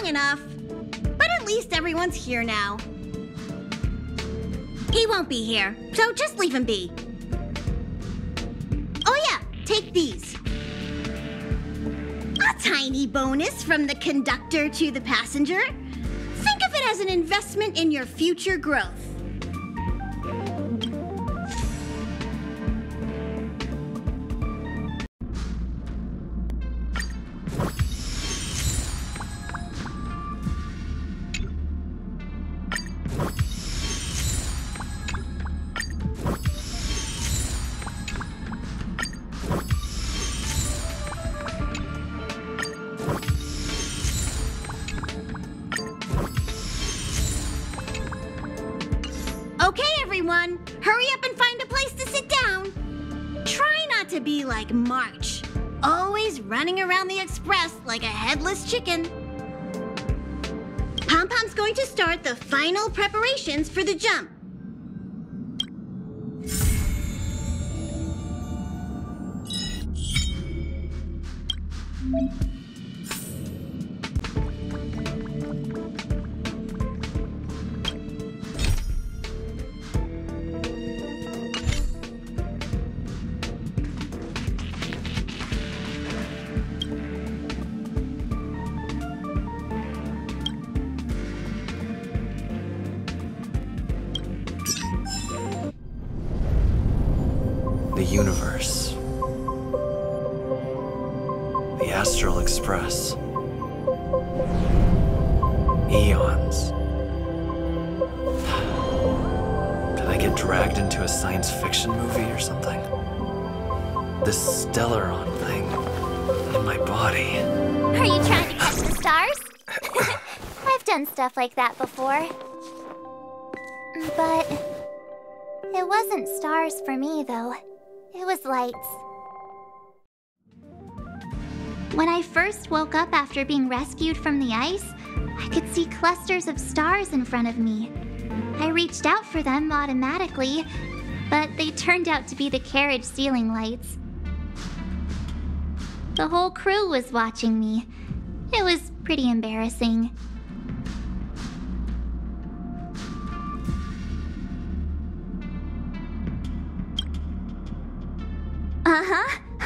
long enough. But at least everyone's here now. He won't be here, so just leave him be. Oh yeah, take these. A tiny bonus from the conductor to the passenger. Think of it as an investment in your future growth. Okay, everyone, hurry up and find a place to sit down. Try not to be like March, always running around the express like a headless chicken. Pom-Pom's going to start the final preparations for the jump. The universe. The astral express. Eons. Did I get dragged into a science fiction movie or something? This Stellaron thing in my body. Are you trying to catch the stars? I've done stuff like that before. But it wasn't stars for me, though. It was lights. When I first woke up after being rescued from the ice, I could see clusters of stars in front of me. I reached out for them automatically, but they turned out to be the carriage ceiling lights. The whole crew was watching me. It was pretty embarrassing.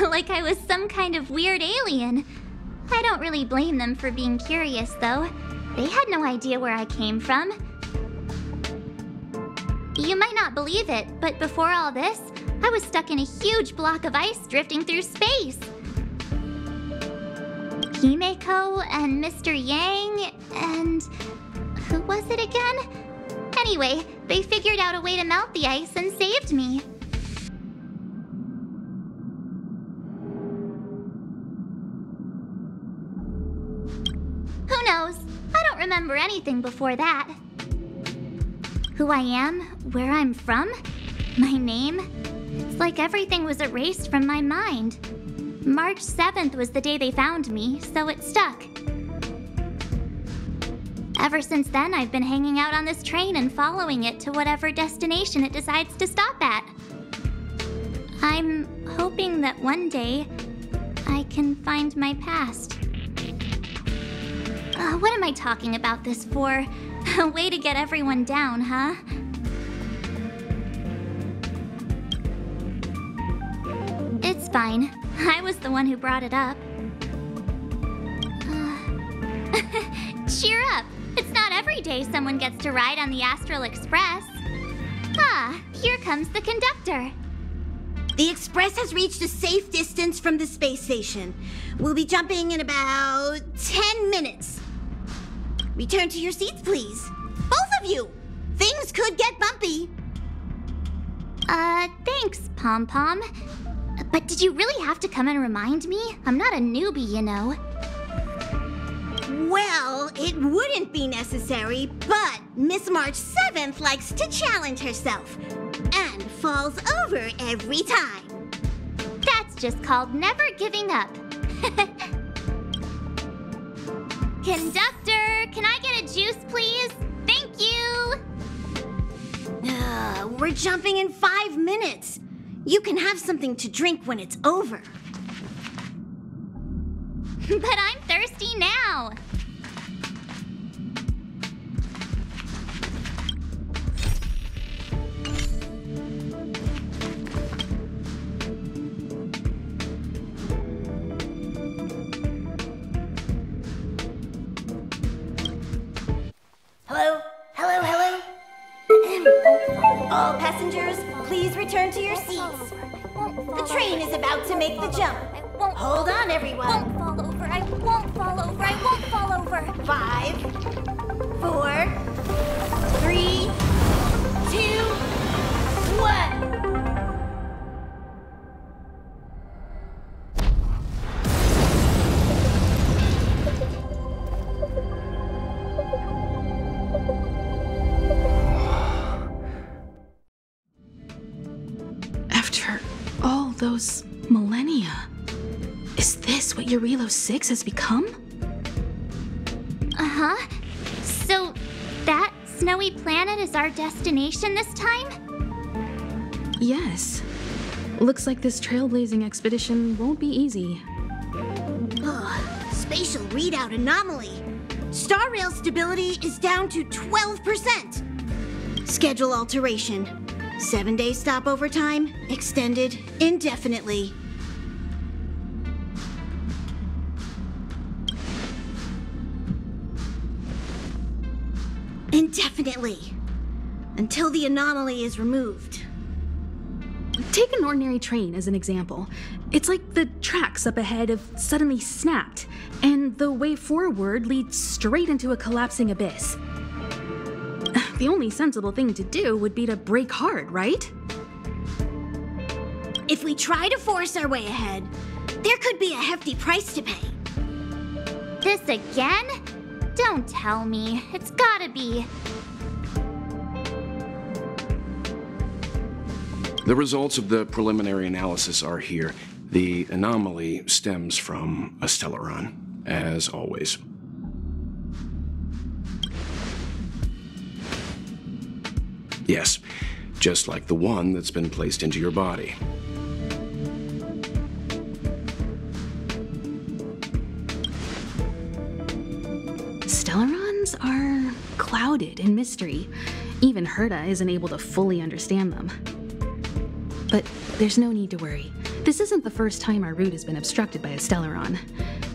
Like I was some kind of weird alien. I don't really blame them for being curious, though. They had no idea where I came from. You might not believe it, but before all this, I was stuck in a huge block of ice drifting through space. Himeko and Mr. Yang and... who was it again? Anyway, they figured out a way to melt the ice and saved me. Who knows? I don't remember anything before that. Who I am, where I'm from, my name. It's like everything was erased from my mind. March 7th was the day they found me, so it stuck. Ever since then, I've been hanging out on this train and following it to whatever destination it decides to stop at. I'm hoping that one day I can find my past. What am I talking about this for? A way to get everyone down, huh? It's fine. I was the one who brought it up. Cheer up! It's not every day someone gets to ride on the Astral Express. Ah, here comes the conductor. The Express has reached a safe distance from the space station. We'll be jumping in about 10 minutes. Return to your seats, please. Both of you! Things could get bumpy. Thanks, Pom-Pom. But did you really have to come and remind me? I'm not a newbie, you know. Well, it wouldn't be necessary, but Miss March 7th likes to challenge herself and falls over every time. That's just called never giving up. Conductor, can I get a juice, please? Thank you! We're jumping in 5 minutes. You can have something to drink when it's over. But I'm thirsty now. Hello? Hello, hello? All passengers, please return to your seats. The train is about to make the jump. Hold on, everyone. I won't fall over. I won't fall over. I won't fall over. 5, 4, 3, 2, 1. After all those millennia, is this what Halow 6 has become? Uh-huh. So, that snowy planet is our destination this time? Yes. Looks like this trailblazing expedition won't be easy. Spatial readout anomaly. Star rail stability is down to 12%. Schedule alteration. 7-day stopover time extended indefinitely. Indefinitely. Until the anomaly is removed. Take an ordinary train as an example. It's like the tracks up ahead have suddenly snapped, and the way forward leads straight into a collapsing abyss. The only sensible thing to do would be to brake hard, right? If we try to force our way ahead, there could be a hefty price to pay. This again? Don't tell me. It's gotta be. The results of the preliminary analysis are here. The anomaly stems from a Stellaron, as always. Yes, just like the one that's been placed into your body. Stellarons are clouded in mystery. Even Herta isn't able to fully understand them. But there's no need to worry. This isn't the first time our route has been obstructed by a Stellaron.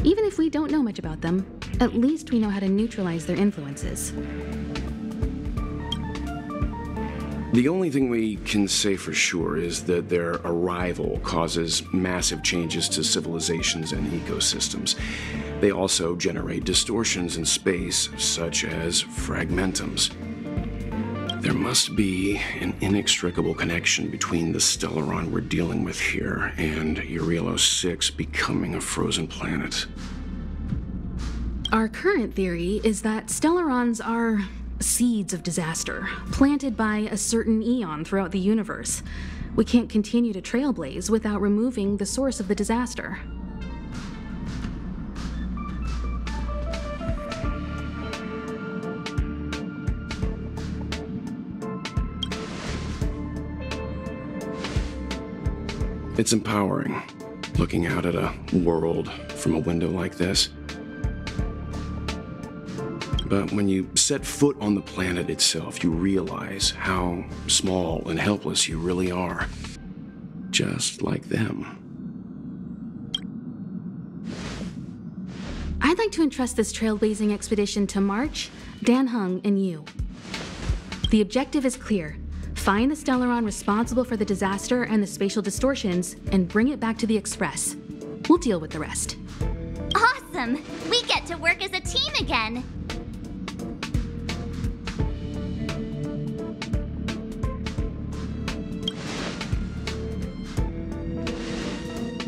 Even if we don't know much about them, at least we know how to neutralize their influences. The only thing we can say for sure is that their arrival causes massive changes to civilizations and ecosystems. They also generate distortions in space, such as fragmentums. There must be an inextricable connection between the Stellaron we're dealing with here and Halow 6 becoming a frozen planet. Our current theory is that Stellarons are seeds of disaster, planted by a certain eon throughout the universe. We can't continue to trailblaze without removing the source of the disaster. It's empowering, looking out at a world from a window like this. But when you set foot on the planet itself, you realize how small and helpless you really are. Just like them. I'd like to entrust this trailblazing expedition to March, Dan Hung, and you. The objective is clear. Find the Stellaron responsible for the disaster and the spatial distortions, and bring it back to the Express. We'll deal with the rest. Awesome! We get to work as a team again!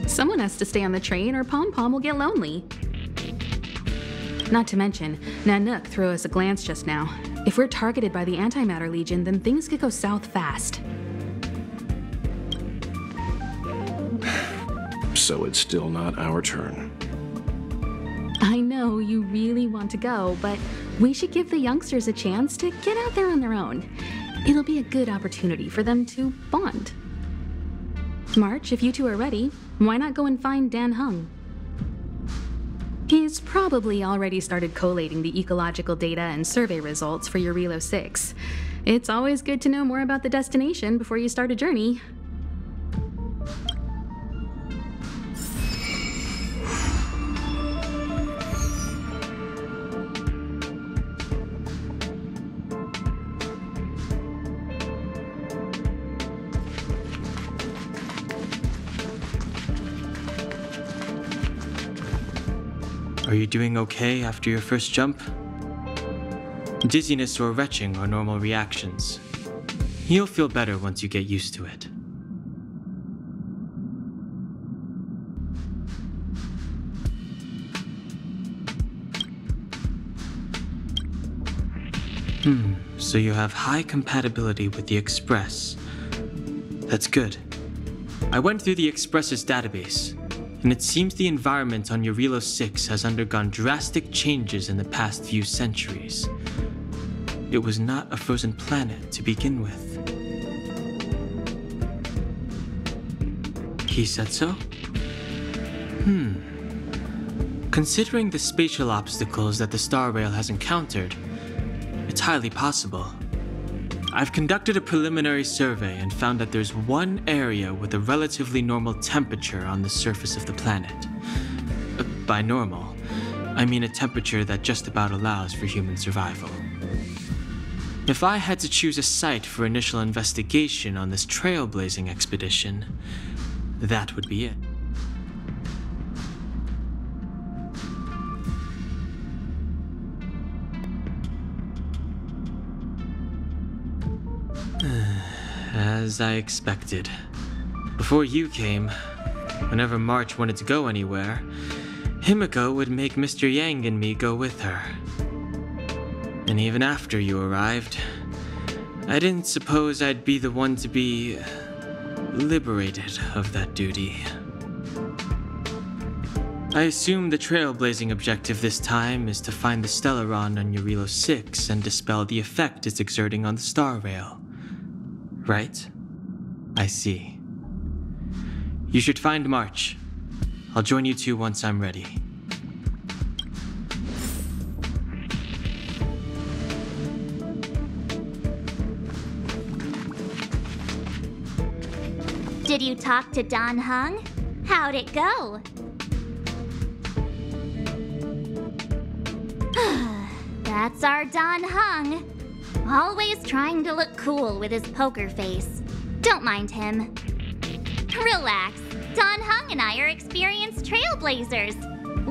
Someone has to stay on the train or Pom Pom will get lonely. Not to mention, Nanook threw us a glance just now. If we're targeted by the Antimatter Legion, then things could go south fast. So it's still not our turn. I know you really want to go, but we should give the youngsters a chance to get out there on their own. It'll be a good opportunity for them to bond. March, if you two are ready, why not go and find Dan Hung? He's probably already started collating the ecological data and survey results for your Halow 6. It's always good to know more about the destination before you start a journey. Are you doing okay after your first jump? Dizziness or retching are normal reactions. You'll feel better once you get used to it. So you have high compatibility with the Express. That's good. I went through the Express's database, and it seems the environment on Eurilo 6 has undergone drastic changes in the past few centuries. It was not a frozen planet to begin with. He said so? Considering the spatial obstacles that the Star Rail has encountered, it's highly possible. I've conducted a preliminary survey and found that there's one area with a relatively normal temperature on the surface of the planet. By normal, I mean a temperature that just about allows for human survival. If I had to choose a site for initial investigation on this trailblazing expedition, that would be it. As I expected. Before you came, whenever March wanted to go anywhere, Himiko would make Mr. Yang and me go with her. And even after you arrived, I didn't suppose I'd be the one to be liberated of that duty. I assume the trailblazing objective this time is to find the Stellaron on Eurilo 6 and dispel the effect it's exerting on the Star Rail. Right? I see. You should find March. I'll join you two once I'm ready. Did you talk to Don Hung? How'd it go? That's our Don Hung. Always trying to look cool with his poker face. Don't mind him. Relax. Don Hung and I are experienced trailblazers.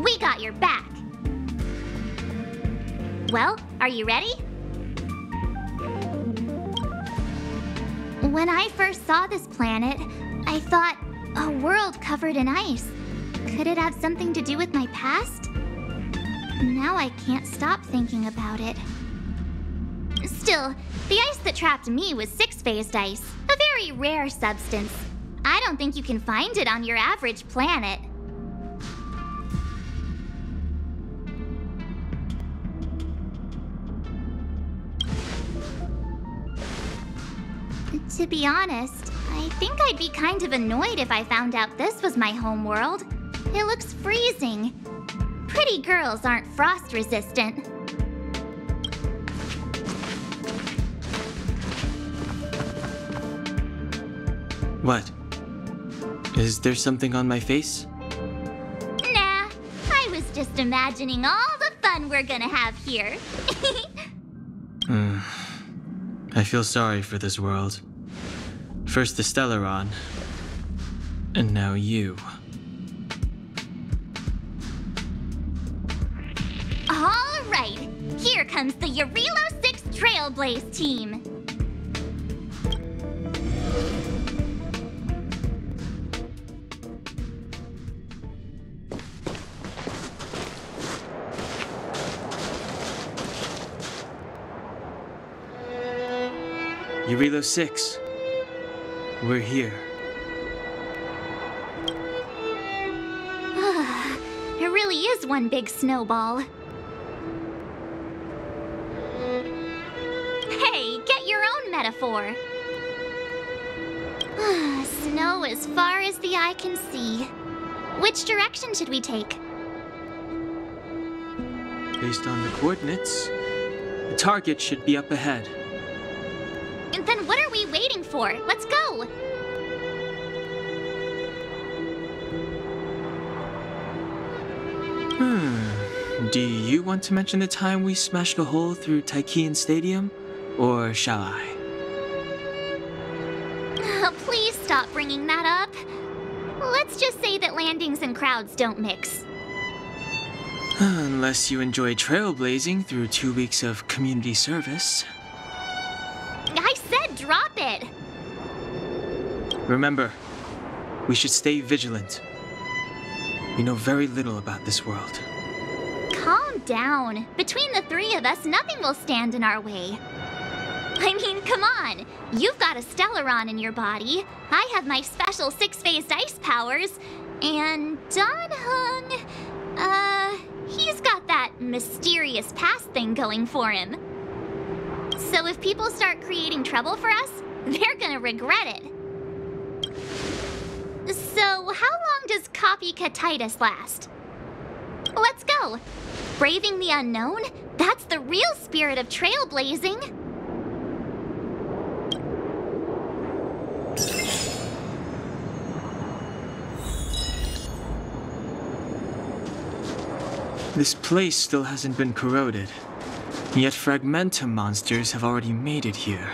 We got your back. Well, are you ready? When I first saw this planet, I thought, a world covered in ice. Could it have something to do with my past? Now I can't stop thinking about it. Still, the ice that trapped me was six-phased ice, a very rare substance. I don't think you can find it on your average planet. To be honest, I think I'd be kind of annoyed if I found out this was my home world. It looks freezing. Pretty girls aren't frost resistant. What? Is there something on my face? Nah, I was just imagining all the fun we're gonna have here. I feel sorry for this world. First the Stellaron, and now you. All right, here comes the Eurilo 6 Trailblaze team. Eurilo 6. We're here. It really is one big snowball. Hey, get your own metaphor. Snow as far as the eye can see. Which direction should we take? Based on the coordinates, the target should be up ahead. Then what are we waiting for? Let's go! Do you want to mention the time we smashed a hole through Taikian Stadium? Or shall I? Please stop bringing that up. Let's just say that landings and crowds don't mix. Unless you enjoy trailblazing through 2 weeks of community service. I said drop it! Remember, we should stay vigilant. We know very little about this world. Calm down. Between the three of us, nothing will stand in our way. I mean, come on. You've got a Stellaron in your body. I have my special 6-phased ice powers. And Don Hung, he's got that mysterious past thing going for him. So if people start creating trouble for us, they're gonna regret it. So how long does copycatitis last? Let's go. Braving the unknown? That's the real spirit of trailblazing. This place still hasn't been corroded, yet Fragmentum monsters have already made it here.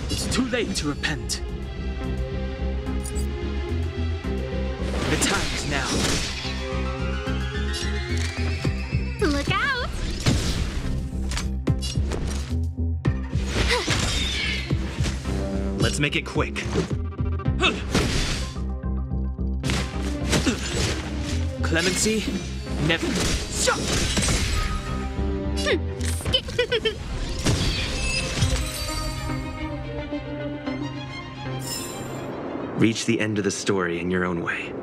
It's too late to repent. The time is now. Look out! Let's make it quick. Clemency, never. Reach the end of the story in your own way.